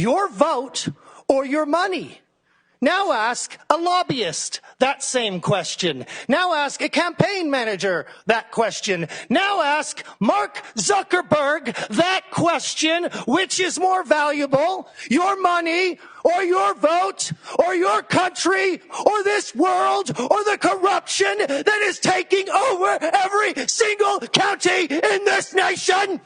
your vote or your money? Now ask a lobbyist that same question. Now ask a campaign manager that question. Now ask Mark Zuckerberg that question. Which is more valuable, your money or your vote or your country or this world or the corruption that is taking over every single county in this nation?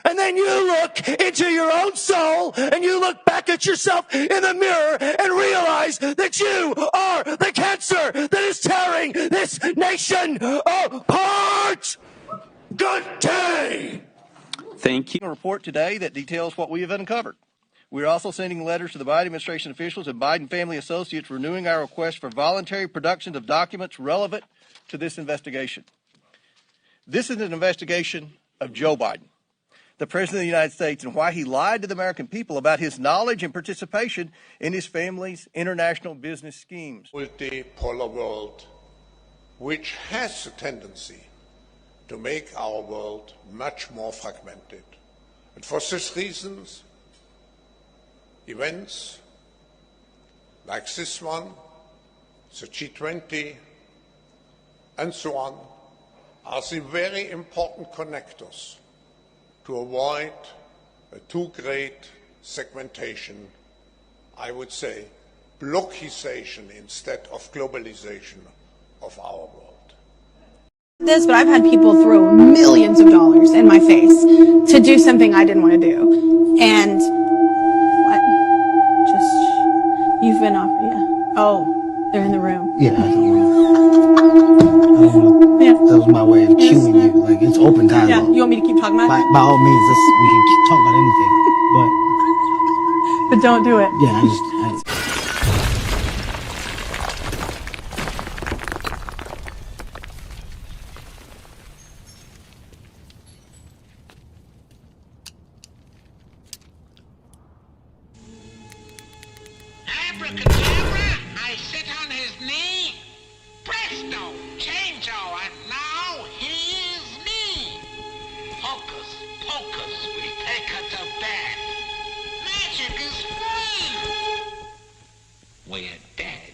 And then you look into your own soul and you look back at yourself in the mirror and realize that you are the cancer that is tearing this nation apart. Good day. Thank you. A report today that details what we have uncovered. We are also sending letters to the Biden administration officials and Biden family associates renewing our request for voluntary production of documents relevant to this investigation. This is an investigation of Joe Biden, the President of the United States, and why he lied to the American people about his knowledge and participation in his family's international business schemes. Multipolar world, which has a tendency to make our world much more fragmented. And for these reasons, events like this one, the G20, and so on, are the very important connectors to avoid a too great segmentation, I would say, blockization instead of globalization of our world. But I've had people throw millions of dollars in my face to do something I didn't want to do. And what? You've been off, yeah. Oh, they're in the room. Yeah, I don't know. Yeah. That was my way of cueing you. Like, it's open dialogue. Yeah, you want me to keep talking about it? By all means, we can keep talking about anything. But don't do it. Yeah, I Abracadabra, I sit on his knee. Presto, changeo, and now he is me. Hocus pocus, we take her to bed. Magic is free. We're dead.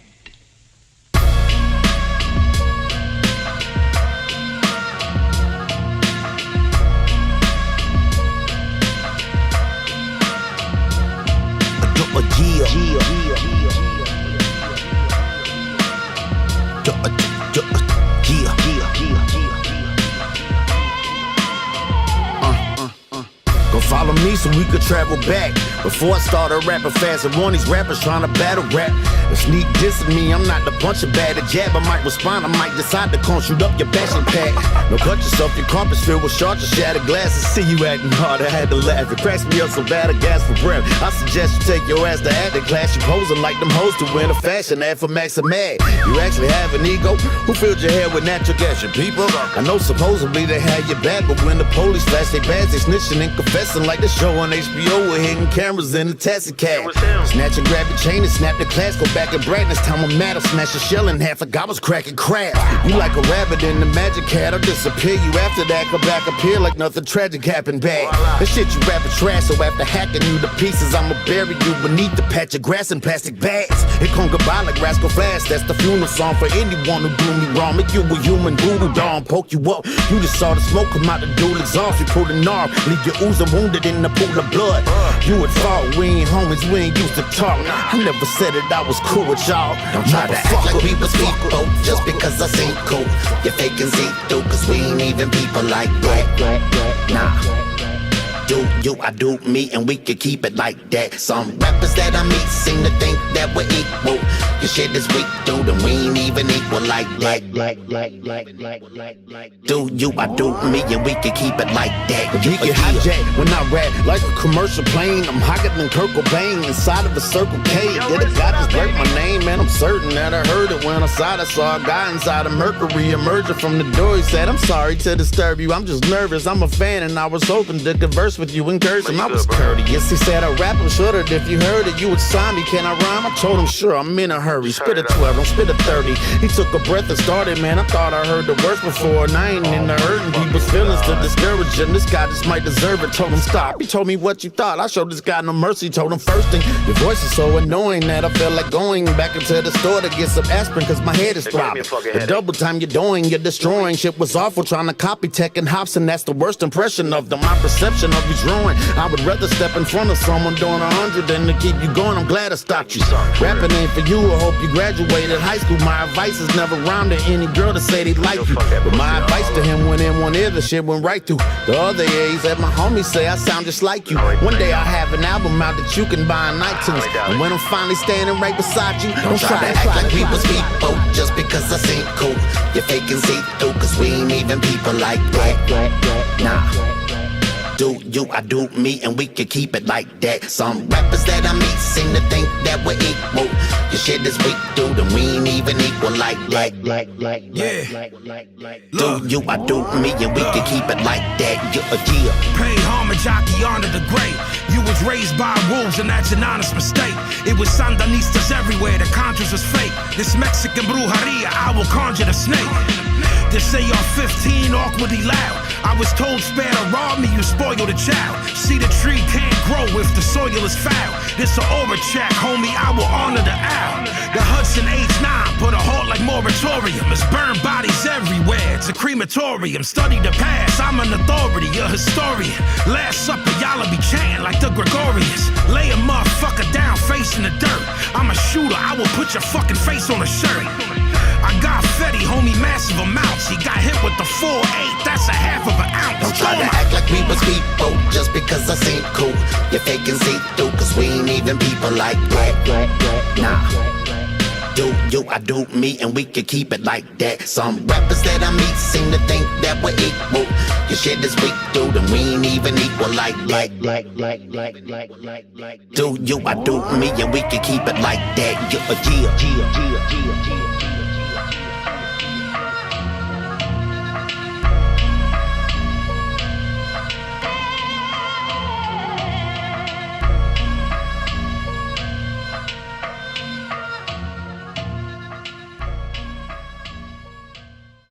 Go follow me so we could travel back. Before I started rapping fast, I warn these rappers trying to battle rap. And sneak dissing me, I'm not the bunch of bad. A jab, I might respond, I might decide to come shoot up your bashing pack. No, cut yourself, your carpet's filled with shards and shattered glasses. See you acting hard, I had to laugh. It cracks me up so bad I gasp for breath. I suggest you take your ass to acting class. You posing like them hoes to win a fashion ad for Max and Mad. You actually have an ego? Who filled your head with natural gas? Your people? I know supposedly they had your back, but when the police flash their badge, they snitching and confessing like the show on HBO with hidden cameras in the taxi cab. Snatch and grab your chain and snap the class. Go back and brag, this time I'm mad. I'll smash a shell in half like I was cracking crab. You like a rabbit in the magic hat, I'll disappear you after that. Go back up here like nothing tragic happened bad. That shit you rapping trash, so after hacking you to pieces, I'ma bury you beneath the patch of grass and plastic bags. It come goodbye like Rascal Flash, that's the funeral song for anyone who do me wrong. Make you a human voodoo doll, poke you up. You just saw the smoke come out the dual exhaust. We pulled an arm, leave you oozing wounded in the pool of blood. You at fault, we ain't homies, we ain't used to talk. I never said that I was cool with y'all. Don't try to act like we was people just because I seem cool. You're faking see-through, cause we ain't even people like that. Nah. Do you, I do me, and we can keep it like that. Some rappers that I meet seem to think that we're equal. Your shit is weak, dude, and we ain't even equal like that. Do you, I do me, and we can keep it like that. You get hijacked when I rap like a commercial plane. I'm higher than Kurt Cobain inside of a Circle K. Did a guy just break my name? Man, I'm certain that I heard it when I saw a guy inside of Mercury emerging from the door. He said, I'm sorry to disturb you, I'm just nervous. I'm a fan and I was hoping to converse with you, encouraged him. I was courteous. He said, I rap, I'm sure that if you heard it, you would sign me. Can I rhyme? I told him, sure, I'm in a hurry. Spit a 12, don't spit a 30. He took a breath and started, man. I thought I heard the worst before, and I ain't into hurting people's feelings to discourage him. This guy just might deserve it. Told him, stop. He told me what you thought. I showed this guy no mercy. Told him, first thing, your voice is so annoying that I felt like going back into the store to get some aspirin, cause my head is throbbing. The double time you're doing, you're destroying. Shit was awful trying to copy Tech and Hobson. That's the worst impression of them. My perception of you's ruined. I would rather step in front of someone doing 100 than to keep you going. I'm glad I stopped you. Rapping ain't for you. I hope you graduated high school. My advice is never rhyme to any girl to say they like you. But my advice to him went in one ear, the shit went right through the other ears. That my homies say I sound just like you. One day I'll have an album out that you can buy on iTunes. And when I'm finally standing right beside you, Don't try to act like we was people just because I seem cool. You're faking see-through, cause we ain't even people like that. Nah. Do you, I do me, and we can keep it like that. Some rappers that I meet seem to think that we're equal. Your shit is weak, dude, and we ain't even equal like that. Do you, I do me, and we can keep it like that. Yeah. Pay homage, Aki, honor the great. You was raised by wolves, and that's an honest mistake. It was sandanistas everywhere, the Contras was fake. This Mexican brujeria, I will conjure the snake. They say you're 15, awkwardly loud. I was told spare to rob me, you spoil the child. See, the tree can't grow if the soil is foul. This a aura check, homie, I will honor the owl. The Hudson H9 put a halt like moratorium. It's burned bodies everywhere, it's a crematorium. Study the past, I'm an authority, a historian. Last supper, y'all'll be chanting like the Gregorians. Lay a motherfucker down facing the dirt. I'm a shooter, I will put your fucking face on a shirt. I got Fetty, homie, massive amounts. He got hit with the 4-8, that's a half of an ounce. Don't try to act like we was people just because I seem cool. You're faking see-through, cause we ain't even people like that. Nah. Do you, I do me, and we can keep it like that. Some rappers that I meet seem to think that we're equal. Your shit is weak, dude, and we ain't even equal like that. Do you, I do me, and we can keep it like that. Yeah.